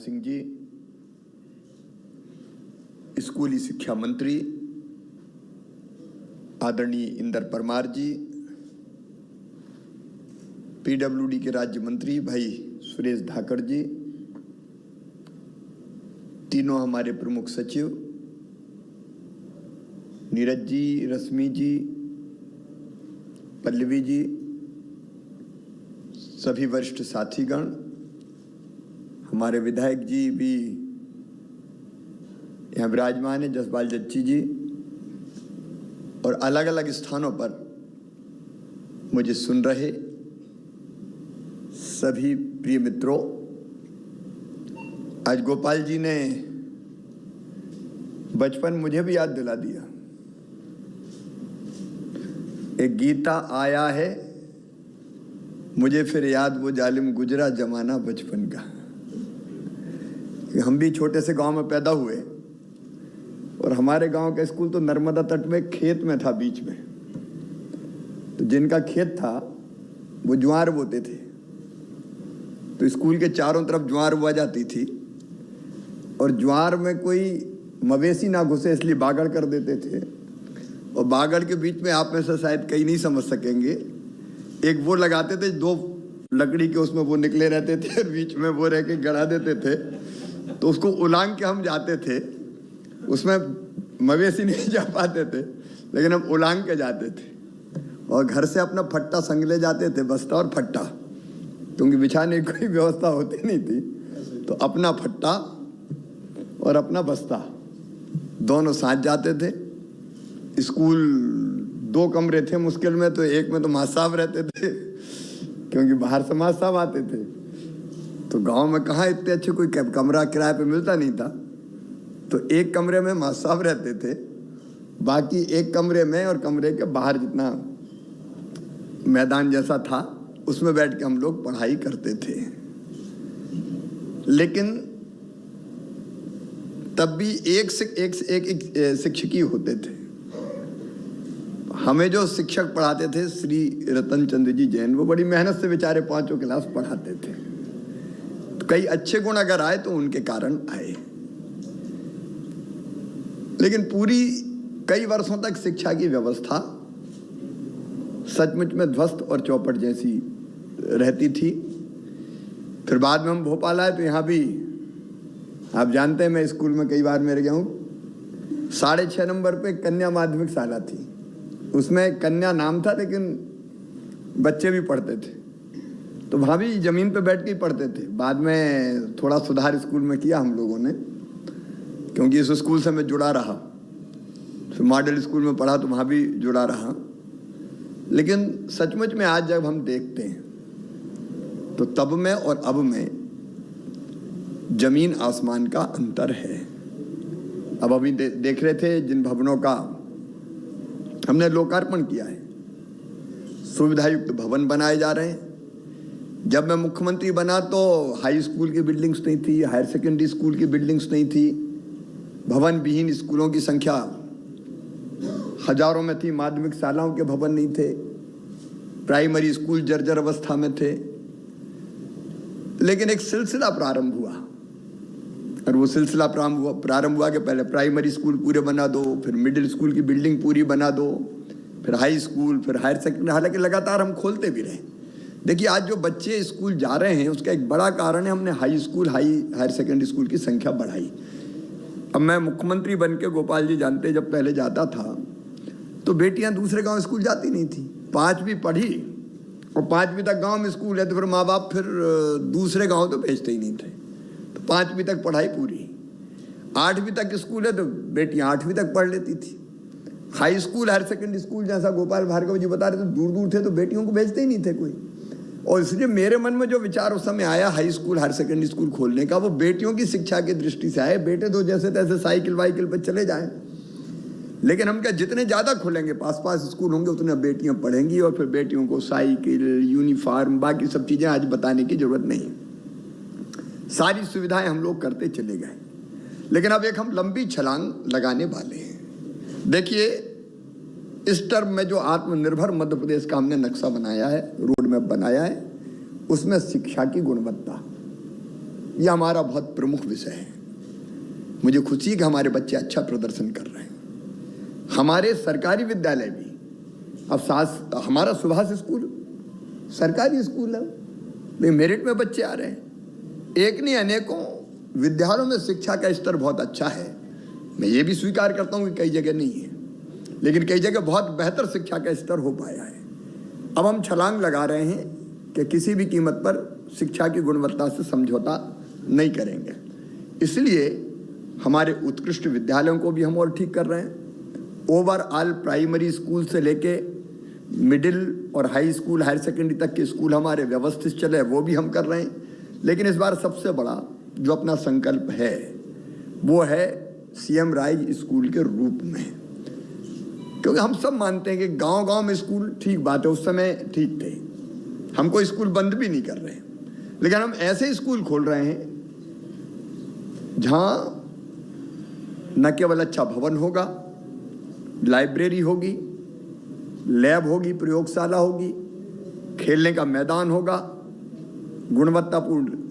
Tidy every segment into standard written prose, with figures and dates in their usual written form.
सिंह जी, स्कूली शिक्षा मंत्री आदरणीय इंदर परमार जी, पीडब्ल्यूडी के राज्य मंत्री भाई सुरेश धाकड़ जी, तीनों हमारे प्रमुख सचिव नीरज जी, रश्मि जी, पल्लवी जी, सभी वरिष्ठ साथीगण, हमारे विधायक जी भी यहाँ विराजमान है, जसपाल जच्ची जी, और अलग अलग स्थानों पर मुझे सुन रहे सभी प्रिय मित्रों। आज गोपाल जी ने बचपन मुझे भी याद दिला दिया। एक गीता आया है, मुझे फिर याद वो जालिम गुजरा जमाना बचपन का। हम भी छोटे से गांव में पैदा हुए और हमारे गांव का स्कूल तो नर्मदा तट में खेत में था, बीच में। तो जिनका खेत था वो ज्वार बोते थे, तो स्कूल के चारों तरफ ज्वार बोआ जाती थी और ज्वार में कोई मवेशी ना घुसे इसलिए बागड़ कर देते थे। और बागड़ के बीच में आप में से शायद कई नहीं समझ सकेंगे, एक वो लगाते थे, दो लकड़ी के उसमें वो निकले रहते थे और बीच में वो रह के गड़ा देते थे। तो उसको उलांग के हम जाते थे, उसमें मवेशी नहीं जा पाते थे, लेकिन हम उलांग के जाते थे और घर से अपना फट्टा संग ले जाते थे, बस्ता और फट्टा, क्योंकि बिछाने की कोई व्यवस्था होती नहीं थी। तो अपना फट्टा और अपना बस्ता दोनों साथ जाते थे। स्कूल 2 कमरे थे मुश्किल में, तो एक में तो मास्टर साहब रहते थे, क्योंकि बाहर से मास्टर साहब आते थे। तो गांव में कहाँ इतने अच्छे कोई कमरा किराए पे मिलता नहीं था, तो एक कमरे में मास्टर साहब रहते थे, बाकी एक कमरे में और कमरे के बाहर जितना मैदान जैसा था उसमें बैठ के हम लोग पढ़ाई करते थे। लेकिन तब भी एक शिक्षक ही होते थे। हमें जो शिक्षक पढ़ाते थे श्री रतन चंद्र जी जैन, वो बड़ी मेहनत से बेचारे 5वीं क्लास पढ़ाते थे। तो कई अच्छे गुण अगर आए तो उनके कारण आए, लेकिन पूरी कई वर्षों तक शिक्षा की व्यवस्था सचमुच में ध्वस्त और चौपट जैसी रहती थी। फिर बाद में हम भोपाल आए, तो यहाँ भी आप जानते हैं, मैं स्कूल में कई बार मेरे गया हूँ। 6.5 नंबर पे कन्या माध्यमिक शाला थी, उसमें कन्या नाम था लेकिन बच्चे भी पढ़ते थे। तो वहाँ भी जमीन पे बैठ के ही पढ़ते थे। बाद में थोड़ा सुधार स्कूल में किया हम लोगों ने, क्योंकि इस स्कूल से मैं जुड़ा रहा। फिर मॉडल स्कूल में पढ़ा तो वहाँ भी जुड़ा रहा। लेकिन सचमुच में आज जब हम देखते हैं तो तब में और अब में जमीन आसमान का अंतर है। अब अभी देख रहे थे जिन भवनों का हमने लोकार्पण किया है, सुविधायुक्त भवन बनाए जा रहे हैं। जब मैं मुख्यमंत्री बना तो हाई स्कूल की बिल्डिंग्स नहीं थी, हायर सेकेंडरी स्कूल की बिल्डिंग्स नहीं थी, भवन विहीन स्कूलों की संख्या हजारों में थी, माध्यमिक शालाओं के भवन नहीं थे, प्राइमरी स्कूल जर्जर अवस्था में थे। लेकिन एक सिलसिला प्रारंभ हुआ, और वो सिलसिला प्रारंभ हुआ कि पहले प्राइमरी स्कूल पूरे बना दो, फिर मिडिल स्कूल की बिल्डिंग पूरी बना दो, फिर हाई स्कूल, फिर हायर सेकेंडरी। हालांकि लगातार हम खोलते भी रहे। देखिए, आज जो बच्चे स्कूल जा रहे हैं उसका एक बड़ा कारण है हमने high school, higher secondary school की संख्या बढ़ाई। अब मैं मुख्यमंत्री बन के, गोपाल जी जानते, जब पहले जाता था तो बेटियां दूसरे गांव स्कूल जाती नहीं थी। 5वीं पढ़ी और 5वीं तक गांव में स्कूल है, तो फिर माँ बाप फिर दूसरे गांव तो भेजते ही नहीं थे। तो 5वीं तक पढ़ाई पूरी, 8वीं तक स्कूल है तो बेटियां 8वीं तक पढ़ लेती थी। High school, higher secondary school, जैसा गोपाल भार्गव जी बता रहे थे, दूर दूर थे, तो बेटियों को भेजते ही नहीं थे कोई। और इसलिए मेरे मन में जो विचार उस समय आया high school, higher secondary school खोलने का, वो बेटियों की शिक्षा की दृष्टि से आए। बेटे तो जैसे तैसे साइकिल वाइकिल पर चले जाएं, लेकिन हम क्या, जितने ज़्यादा खोलेंगे, पास स्कूल होंगे, उतने बेटियां पढ़ेंगी। और फिर बेटियों को साइकिल, यूनिफॉर्म, बाकी सब चीज़ें आज बताने की जरूरत नहीं, सारी सुविधाएं हम लोग करते चले गए। लेकिन अब एक हम लंबी छलांग लगाने वाले हैं। देखिए, इस टर्म में जो आत्मनिर्भर मध्य प्रदेश का हमने नक्शा बनाया है, रोड मैप बनाया है, उसमें शिक्षा की गुणवत्ता यह हमारा बहुत प्रमुख विषय है। मुझे खुशी है कि हमारे बच्चे अच्छा प्रदर्शन कर रहे हैं। हमारे सरकारी विद्यालय भी अब हमारा सुभाष स्कूल सरकारी स्कूल है, लेकिन मेरिट में बच्चे आ रहे हैं। एक नहीं अनेकों विद्यालयों में शिक्षा का स्तर बहुत अच्छा है। मैं ये भी स्वीकार करता हूँ कि कई जगह नहीं है, लेकिन कई जगह बहुत बेहतर शिक्षा का स्तर हो पाया है। अब हम छलांग लगा रहे हैं कि किसी भी कीमत पर शिक्षा की गुणवत्ता से समझौता नहीं करेंगे। इसलिए हमारे उत्कृष्ट विद्यालयों को भी हम और ठीक कर रहे हैं। ओवरऑल प्राइमरी स्कूल से लेके मिडिल और हाई स्कूल, हायर सेकेंडरी तक के स्कूल हमारे व्यवस्थित चले, वो भी हम कर रहे हैं। लेकिन इस बार सबसे बड़ा जो अपना संकल्प है वो है सीएम राइज स्कूल के रूप में, क्योंकि हम सब मानते हैं कि गांव-गांव में स्कूल ठीक बात है, उस समय ठीक थे, हमको स्कूल बंद भी नहीं कर रहे हैं, लेकिन हम ऐसे स्कूल खोल रहे हैं जहां न केवल अच्छा भवन होगा, लाइब्रेरी होगी, लैब होगी, प्रयोगशाला होगी, खेलने का मैदान होगा, गुणवत्तापूर्ण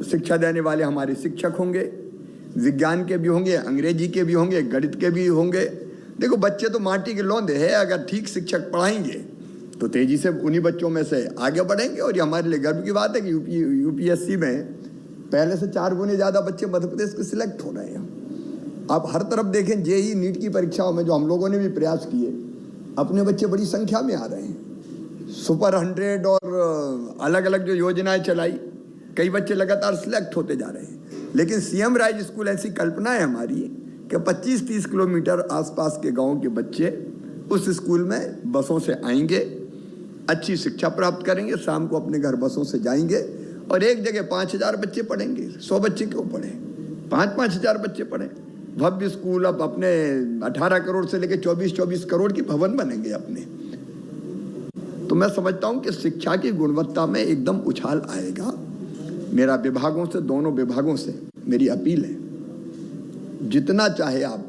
शिक्षा देने वाले हमारे शिक्षक होंगे, विज्ञान के भी होंगे, अंग्रेजी के भी होंगे, गणित के भी होंगे। देखो बच्चे तो माटी के लौंदे हैं, अगर ठीक शिक्षक पढ़ाएंगे तो तेजी से उन्हीं बच्चों में से आगे बढ़ेंगे। और ये हमारे लिए गर्व की बात है कि यूपीएससी में पहले से 4 गुने ज़्यादा बच्चे मध्य प्रदेश के सिलेक्ट हो रहे हैं। आप हर तरफ देखें, जेईई नीट की परीक्षाओं में जो हम लोगों ने भी प्रयास किए, अपने बच्चे बड़ी संख्या में आ रहे हैं। सुपर 100 और अलग अलग जो योजनाएं चलाई, कई बच्चे लगातार सिलेक्ट होते जा रहे हैं। लेकिन सीएम राइज स्कूल ऐसी कल्पना है हमारी कि 25-30 किलोमीटर आसपास के गांव के बच्चे उस स्कूल में बसों से आएंगे, अच्छी शिक्षा प्राप्त करेंगे, शाम को अपने घर बसों से जाएंगे और एक जगह 5000 बच्चे पढ़ेंगे। 100 बच्चे क्यों पढ़े, 5-5 हजार बच्चे पढ़े। भव्य स्कूल अब अपने 18 करोड़ से लेकर 24-24 करोड़ की भवन बनेंगे अपने। तो मैं समझता हूं कि शिक्षा की गुणवत्ता में एकदम उछाल आएगा। मेरा विभागों से, दोनों विभागों से मेरी अपील है, जितना चाहे आप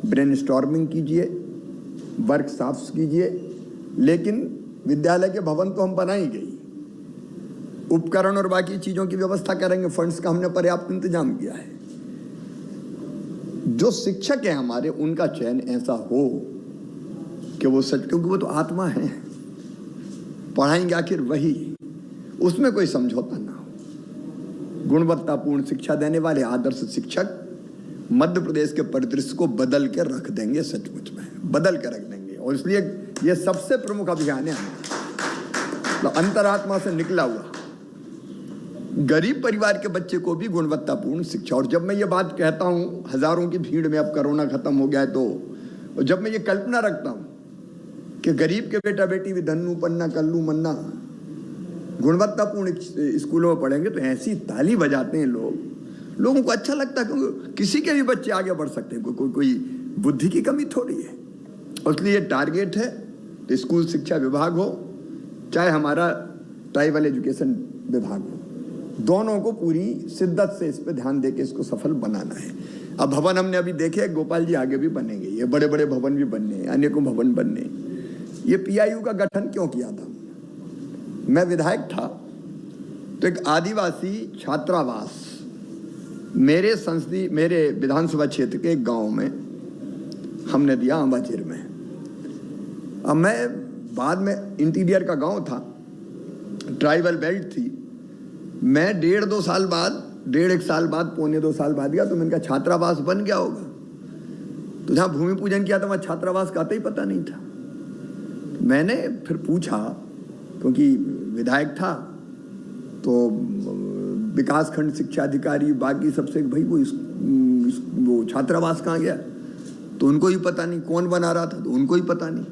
ब्रेनस्टॉर्मिंग कीजिए, वर्कशॉप्स कीजिए, लेकिन विद्यालय के भवन तो हम बनाएंगे ही, उपकरण और बाकी चीजों की व्यवस्था करेंगे। फंड्स का हमने पर्याप्त इंतजाम किया है। जो शिक्षक हैं हमारे, उनका चयन ऐसा हो कि वो सच, क्योंकि वो तो आत्मा है, पढ़ाएंगे आखिर वही, उसमें कोई समझौता ना हो। गुणवत्तापूर्ण शिक्षा देने वाले आदर्श शिक्षक मध्य प्रदेश के परिदृश्य को बदल के रख देंगे, सचमुच में बदल के रख देंगे। और इसलिए ये सबसे प्रमुख अभियान है, तो अंतरात्मा से निकला हुआ गरीब परिवार के बच्चे को भी गुणवत्तापूर्ण शिक्षा। और जब मैं ये बात कहता हूँ हजारों की भीड़ में, अब कोरोना खत्म हो गया है तो जब मैं ये कल्पना रखता हूँ कि गरीब के बेटा बेटी भी धन्नू पन्ना कल्लू मन्ना गुणवत्तापूर्ण स्कूलों में पढ़ेंगे, तो ऐसी ताली बजाते हैं लोगों को अच्छा लगता है, क्योंकि किसी के भी बच्चे आगे बढ़ सकते हैं, कोई बुद्धि की कमी थोड़ी है। और इसलिए टारगेट है तो स्कूल शिक्षा विभाग हो चाहे हमारा ट्राइबल एजुकेशन विभाग हो, दोनों को पूरी शिद्दत से इस पर ध्यान देके इसको सफल बनाना है। अब भवन हमने अभी देखे, गोपाल जी आगे भी बनेंगे, ये बड़े बड़े भवन भी बनने, अनेकों भवन बनने। ये पीआईयू का गठन क्यों किया था? मैं विधायक था तो एक आदिवासी छात्रावास मेरे विधानसभा क्षेत्र के एक गांव में हमने दिया, अंबाझीर में। अब मैं बाद में इंटीरियर का गांव था, ट्राइबल बेल्ट थी, मैं 1.5 साल बाद पौने 2 साल बाद गया, तो मैंने कहा छात्रावास बन गया होगा। तो जहाँ भूमि पूजन किया था वहाँ छात्रावास का ही पता नहीं था। मैंने फिर पूछा, क्योंकि विधायक था, तो विकासखंड शिक्षा अधिकारी बाकी सबसे, भाई वो छात्रावास कहाँ गया? तो उनको ही पता नहीं। कौन बना रहा था? तो उनको ही पता नहीं।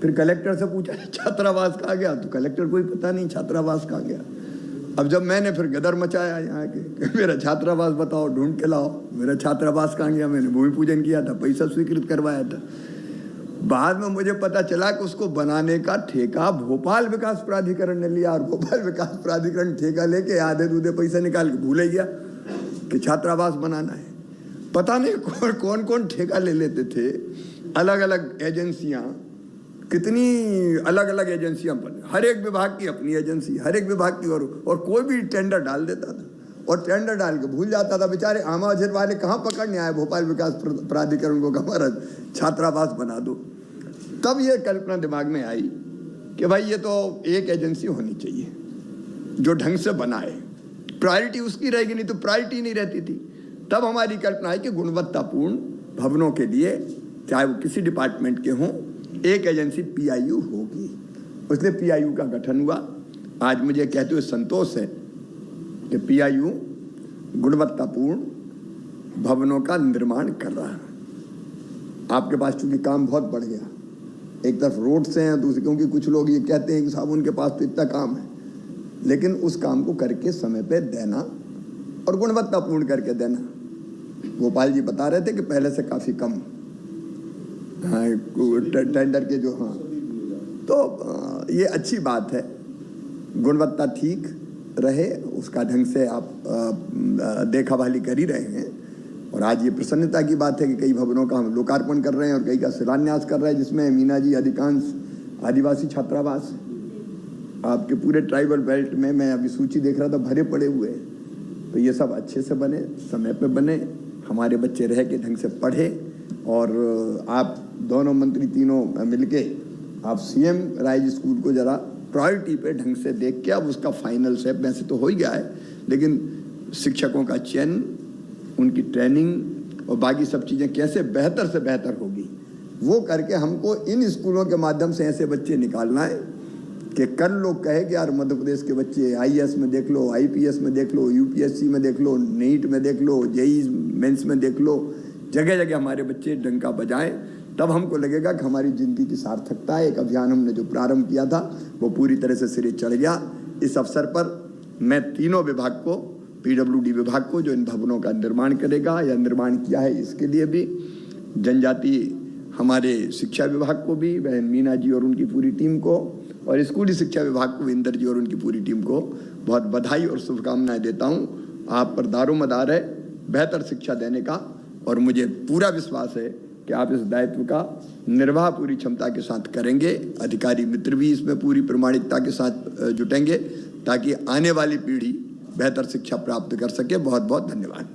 फिर कलेक्टर से पूछा छात्रावास कहाँ गया? तो कलेक्टर को ही पता नहीं छात्रावास कहाँ गया। अब जब मैंने फिर गदर मचाया यहाँ के, मेरा छात्रावास बताओ, ढूंढ के लाओ, मेरा छात्रावास कहाँ गया? मैंने भूमि पूजन किया था, पैसा स्वीकृत करवाया था। बाद में मुझे पता चला कि उसको बनाने का ठेका भोपाल विकास प्राधिकरण ने लिया, और भोपाल विकास प्राधिकरण ठेका लेके आधे दूधे पैसे निकाल के भूल गया कि छात्रावास बनाना है। पता नहीं कौन कौन ठेका ले लेते थे। अलग अलग एजेंसियां, कितनी अलग अलग एजेंसियां बने, हर एक विभाग की अपनी एजेंसी, हर एक विभाग की, और कोई भी टेंडर डाल देता था। और टेंडर डाल के भूल जाता था। बेचारे आमाजर वाले कहाँ पकड़ने आए भोपाल विकास प्राधिकरण को, हमारा छात्रावास बना दो। तब ये कल्पना दिमाग में आई कि भाई ये तो एक एजेंसी होनी चाहिए जो ढंग से बनाए, प्रायोरिटी उसकी रहेगी, नहीं तो प्रायोरिटी नहीं रहती थी। तब हमारी कल्पना है कि गुणवत्तापूर्ण भवनों के लिए, चाहे वो किसी डिपार्टमेंट के हों, एक एजेंसी PIU होगी। इसलिए PIU का गठन हुआ। आज मुझे कहते हुए संतोष है कि PIU गुणवत्तापूर्ण भवनों का निर्माण कर रहा है। आपके पास चूंकि काम बहुत बढ़ गया, एक तरफ रोड से हैं, दूसरी क्योंकि कुछ लोग ये कहते हैं कि साहब उनके पास तो इतना काम है, लेकिन उस काम को करके समय पे देना और गुणवत्तापूर्ण करके देना। गोपाल जी बता रहे थे कि पहले से काफ़ी कम टेंडर के जो, हाँ, तो ये अच्छी बात है। गुणवत्ता ठीक रहे, उसका ढंग से आप देखा भाली कर ही रहे हैं। और आज ये प्रसन्नता की बात है कि कई भवनों का हम लोकार्पण कर रहे हैं और कई का शिलान्यास कर रहे हैं, जिसमें मीना जी अधिकांश आदिवासी छात्रावास है। आपके पूरे ट्राइबल बेल्ट में मैं अभी सूची देख रहा था, भरे पड़े हुए हैं। तो ये सब अच्छे से बने, समय पे बने, हमारे बच्चे रह के ढंग से पढ़े। और आप दोनों मंत्री तीनों मिलके आप CM राइज स्कूल को जरा प्रायोरिटी पे ढंग से देख के, अब उसका फाइनल स्टेप वैसे तो हो ही गया है, लेकिन शिक्षकों का चयन, उनकी ट्रेनिंग और बाकी सब चीज़ें कैसे बेहतर से बेहतर होगी, वो करके हमको इन स्कूलों के माध्यम से ऐसे बच्चे निकालना है कि कल लोग कहे कि यार मध्य प्रदेश के बच्चे IAS में देख लो, IPS में देख लो, UPSC में देख लो, NEET में देख लो, JEE मेंस में देख लो, जगह जगह हमारे बच्चे डंका बजाएं। तब हमको लगेगा कि हमारी जिंदगी की सार्थकता है। एक अभियान हमने जो प्रारंभ किया था वो पूरी तरह से सिरे चढ़ गया। इस अवसर पर मैं तीनों विभाग को, PWD विभाग को जो इन भवनों का निर्माण करेगा या निर्माण किया है, इसके लिए भी, जनजाति हमारे शिक्षा विभाग को भी, बहन मीना जी और उनकी पूरी टीम को, और स्कूली शिक्षा विभाग को इंदर जी और उनकी पूरी टीम को बहुत बधाई और शुभकामनाएं देता हूं। आप पर दारोमदार है बेहतर शिक्षा देने का, और मुझे पूरा विश्वास है कि आप इस दायित्व का निर्वाह पूरी क्षमता के साथ करेंगे। अधिकारी मित्र भी इसमें पूरी प्रामाणिकता के साथ जुटेंगे ताकि आने वाली पीढ़ी बेहतर शिक्षा प्राप्त कर सके। बहुत बहुत धन्यवाद।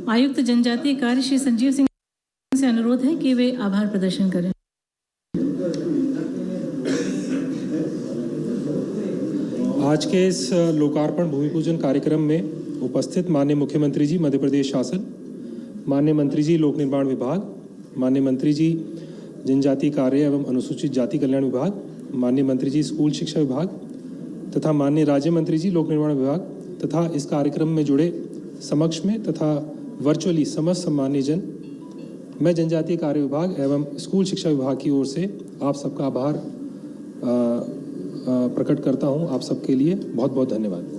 आयुक्त जनजातीय कार्य श्री संजीव सिंह से अनुरोध है कि वे आभार प्रदर्शन करें। आज के इस लोकार्पण भूमि पूजन कार्यक्रम में उपस्थित माननीय मुख्यमंत्री जी मध्य प्रदेश शासन, माननीय मंत्री जी लोक निर्माण विभाग, माननीय मंत्री जी जनजातीय कार्य एवं अनुसूचित जाति कल्याण विभाग, माननीय मंत्री जी स्कूल शिक्षा विभाग तथा माननीय राज्य मंत्री जी लोक निर्माण विभाग तथा इस कार्यक्रम में जुड़े समक्ष में तथा वर्चुअली समस्त सम्मानीय जन, मैं जनजातीय कार्य विभाग एवं स्कूल शिक्षा विभाग की ओर से आप सबका आभार प्रकट करता हूं। आप सबके लिए बहुत बहुत धन्यवाद।